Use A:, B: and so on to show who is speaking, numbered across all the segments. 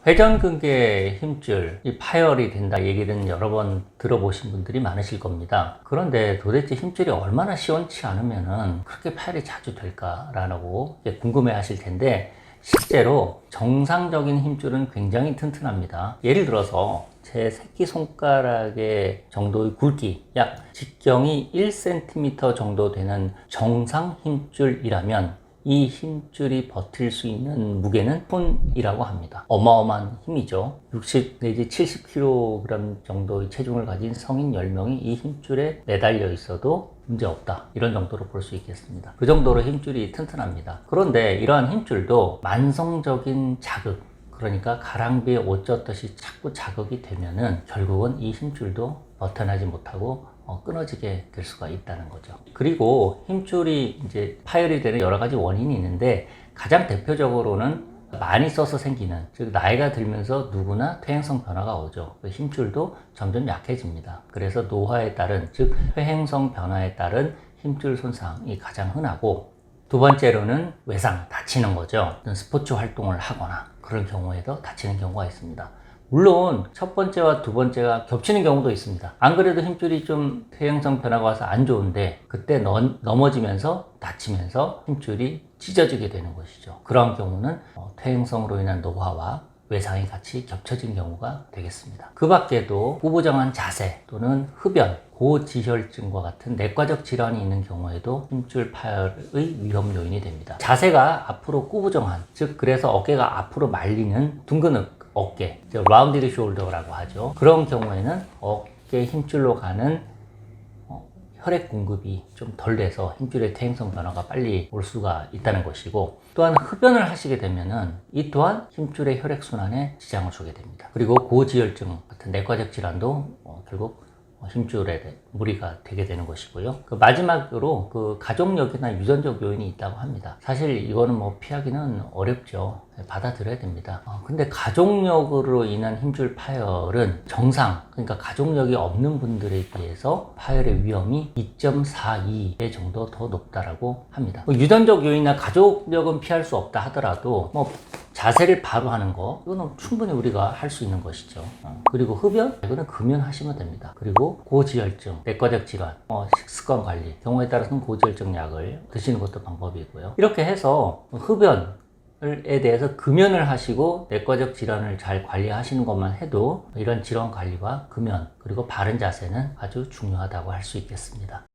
A: 회전근개 힘줄, 이 파열이 된다 얘기는 여러 번 들어보신 분들이 많으실 겁니다. 그런데 도대체 힘줄이 얼마나 시원치 않으면 그렇게 파열이 자주 될까라고 궁금해 하실 텐데, 실제로 정상적인 힘줄은 굉장히 튼튼합니다. 예를 들어서 제 새끼손가락의 정도의 굵기, 약 직경이 1cm 정도 되는 정상 힘줄이라면 이 힘줄이 버틸 수 있는 무게는 톤이라고 합니다. 어마어마한 힘이죠. 60 내지 70kg 정도의 체중을 가진 성인 10명이 이 힘줄에 매달려 있어도 문제없다, 이런 정도로 볼 수 있겠습니다. 그 정도로 힘줄이 튼튼합니다. 그런데 이러한 힘줄도 만성적인 자극, 그러니까 가랑비에 옷 젖듯이 자꾸 자극이 되면은 결국은 이 힘줄도 버텨나지 못하고 끊어지게 될 수가 있다는 거죠. 그리고 힘줄이 이제 파열이 되는 여러 가지 원인이 있는데, 가장 대표적으로는 많이 써서 생기는, 즉 나이가 들면서 누구나 퇴행성 변화가 오죠. 그 힘줄도 점점 약해집니다. 그래서 노화에 따른, 즉 퇴행성 변화에 따른 힘줄 손상이 가장 흔하고, 두 번째로는 외상, 다치는 거죠. 스포츠 활동을 하거나 그런 경우에도 다치는 경우가 있습니다. 물론 첫 번째와 두 번째가 겹치는 경우도 있습니다. 안 그래도 힘줄이 좀 퇴행성 변화가 와서 안 좋은데 그때 넘어지면서 다치면서 힘줄이 찢어지게 되는 것이죠. 그런 경우는 퇴행성으로 인한 노화와 외상이 같이 겹쳐진 경우가 되겠습니다. 그 밖에도 구부정한 자세 또는 흡연, 고지혈증과 같은 내과적 질환이 있는 경우에도 힘줄 파열의 위험 요인이 됩니다. 자세가 앞으로 구부정한, 즉 그래서 어깨가 앞으로 말리는 둥근 어깨, 라운디드 숄더라고 하죠. 그런 경우에는 어깨 힘줄로 가는 혈액 공급이 좀 덜 돼서 힘줄의 퇴행성 변화가 빨리 올 수가 있다는 것이고, 또한 흡연을 하시게 되면은 이 또한 힘줄의 혈액 순환에 지장을 주게 됩니다. 그리고 고지혈증 같은 내과적 질환도 결국 힘줄에 무리가 되게 되는 것이고요. 마지막으로 가족력이나 유전적 요인이 있다고 합니다. 사실 이거는 피하기는 어렵죠. 받아들여야 됩니다. 근데 가족력으로 인한 힘줄 파열은 정상, 그러니까 가족력이 없는 분들에 비해서 파열의 위험이 2.42배 정도 더 높다라고 합니다. 유전적 요인이나 가족력은 피할 수 없다 하더라도 자세를 바로 하는 거, 이거는 충분히 우리가 할 수 있는 것이죠. 그리고 흡연, 이거는 금연하시면 됩니다. 그리고 고지혈증, 내과적 질환, 식습관 관리, 경우에 따라서는 고지혈증 약을 드시는 것도 방법이고요. 이렇게 해서 흡연에 대해서 금연을 하시고 내과적 질환을 잘 관리하시는 것만 해도 이런 질환 관리와 금연, 그리고 바른 자세는 아주 중요하다고 할 수 있겠습니다.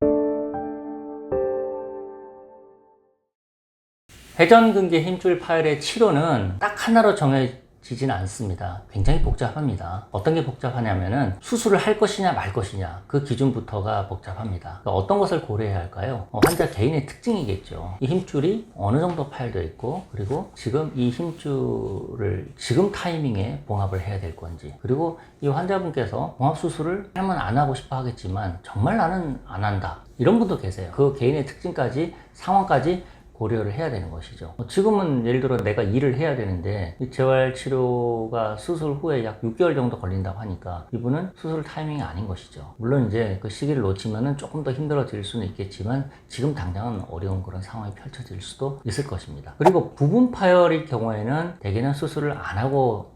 A: 회전근개 힘줄 파열의 치료는 딱 하나로 정해지진 않습니다. 굉장히 복잡합니다. 어떤 게 복잡하냐면은 수술을 할 것이냐 말 것이냐, 그 기준부터가 복잡합니다. 그러니까 어떤 것을 고려해야 할까요? 환자 개인의 특징이겠죠. 이 힘줄이 어느 정도 파열되어 있고, 그리고 지금 이 힘줄을 지금 타이밍에 봉합을 해야 될 건지, 그리고 이 환자분께서 봉합수술을 하면 안 하고 싶어 하겠지만 정말 나는 안 한다, 이런 분도 계세요. 그 개인의 특징까지, 상황까지 고려를 해야 되는 것이죠. 지금은 예를 들어 내가 일을 해야 되는데 재활치료가 수술 후에 약 6개월 정도 걸린다고 하니까 이분은 수술 타이밍이 아닌 것이죠. 물론 이제 그 시기를 놓치면은 조금 더 힘들어질 수는 있겠지만 지금 당장은 어려운 그런 상황이 펼쳐질 수도 있을 것입니다. 그리고 부분 파열의 경우에는 대개는 수술을 안 하고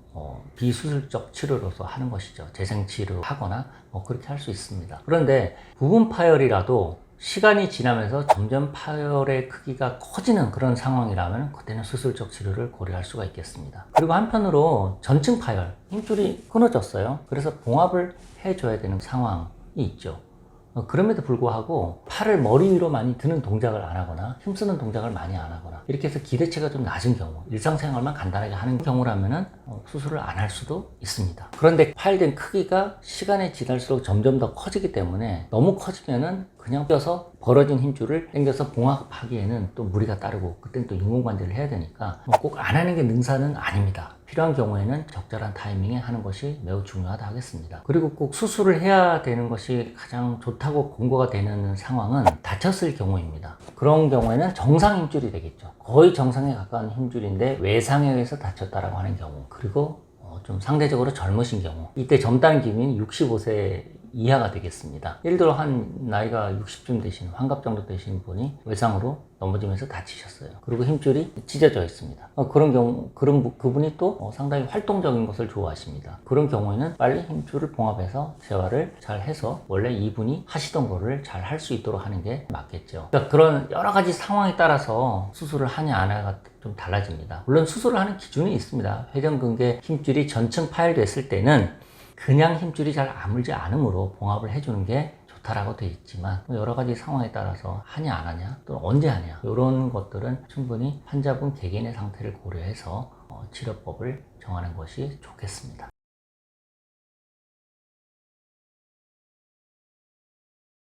A: 비수술적 치료로서 하는 것이죠. 재생치료 하거나 그렇게 할 수 있습니다. 그런데 부분 파열이라도 시간이 지나면서 점점 파열의 크기가 커지는 그런 상황이라면 그때는 수술적 치료를 고려할 수가 있겠습니다. 그리고 한편으로 전층 파열, 힘줄이 끊어졌어요. 그래서 봉합을 해줘야 되는 상황이 있죠. 그럼에도 불구하고 팔을 머리 위로 많이 드는 동작을 안 하거나 힘쓰는 동작을 많이 안 하거나 이렇게 해서 기대치가 좀 낮은 경우, 일상생활만 간단하게 하는 경우라면 수술을 안 할 수도 있습니다. 그런데 파열된 크기가 시간이 지날수록 점점 더 커지기 때문에 너무 커지면은 그냥 껴서 벌어진 힘줄을 당겨서 봉합하기에는 또 무리가 따르고 그때는 또 인공관절을 해야 되니까 꼭 안 하는 게 능사는 아닙니다. 필요한 경우에는 적절한 타이밍에 하는 것이 매우 중요하다 하겠습니다. 그리고 꼭 수술을 해야 되는 것이 가장 좋다고 권고가 되는 상황은 다쳤을 경우입니다. 그런 경우에는 정상 힘줄이 되겠죠. 거의 정상에 가까운 힘줄인데 외상에 의해서 다쳤다라고 하는 경우, 그리고 좀 상대적으로 젊으신 경우, 이때 젊다는 기준이 65세 이하가 되겠습니다. 예를 들어 한 나이가 60쯤 되신 환갑 정도 되신 분이 외상으로 넘어지면서 다치셨어요. 그리고 힘줄이 찢어져 있습니다. 그런 경우 그분이 또 상당히 활동적인 것을 좋아하십니다. 그런 경우에는 빨리 힘줄을 봉합해서 재활을 잘 해서 원래 이분이 하시던 거를 잘 할 수 있도록 하는 게 맞겠죠. 그러니까 그런 여러 가지 상황에 따라서 수술을 하냐 안 하냐가 좀 달라집니다. 물론 수술을 하는 기준이 있습니다. 회전근개 힘줄이 전층 파열됐을 때는 그냥 힘줄이 잘 아물지 않으므로 봉합을 해주는 게 좋다라고 되어 있지만 여러 가지 상황에 따라서 하냐 안 하냐 또 언제 하냐 이런 것들은 충분히 환자분 개개인의 상태를 고려해서 치료법을 정하는 것이 좋겠습니다.